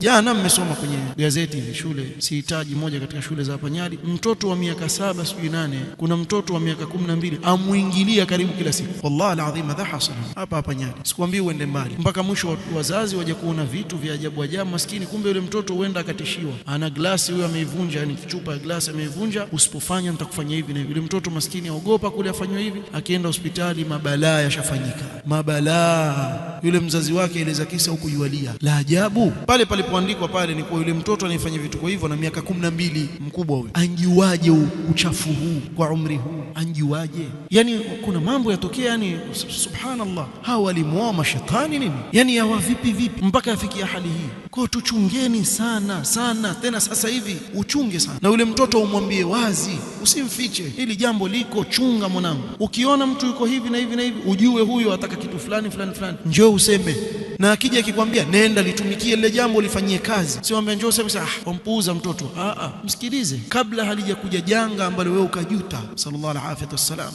Jana mmesoma kwenye gazeti shule, sihitaji, moja katika shule za hapa Nyali, mtoto wa miaka 7 sijui 8, kuna mtoto wa miaka 12 amuingilia karibu kila siku. Wallahi alazim, hadha hasana hapa Nyali. Sikwambii uende mbali, mpaka mwisho wazazi waje kuona vitu vya ajabu ajabu. Maskini kumbe yule mtoto huenda akatishiwa, ana glasi huyo ameivunja, yani chupa ya glasi ameivunja, usipofanya nitakufanya hivi na hivi. Yule mtoto maskini aogopa kule afanywe hivi, akienda hospitali mabalaa yashafanyika, mabalaa. Yule mzazi wake eleza kisa huku yualia. La ajabu, pale palipoandikwa pale ni kwa yule mtoto anayefanya vitu kwa hivyo na miaka 12, mkubwa huyo. Anjuaje uchafu huu kwa umri huu? Anjuaje? Yani kuna mambo yatokea, yani subhanallah. Hawa walimuoa mashetani nini? Yani yawa vipi mpaka afikia hali hii? Kwa tuchungeni sana sana, tena sasa hivi uchunge sana. Na yule mtoto umwambie wazi, usimfiche hili jambo liko, chunga mwanangu. Ukiona mtu yuko hivi na hivi na hivi, ujue huyo ataka kitu fulani fulani fulani, njoo useme. Na akija akikwambia nenda litumikie lile jambo, lifanyie kazi, sio mwambie njoo useme wampuuza mtoto. Msikilize kabla halijakuja janga ambalo wewe ukajuta. Sallallahu alaihi wasallam.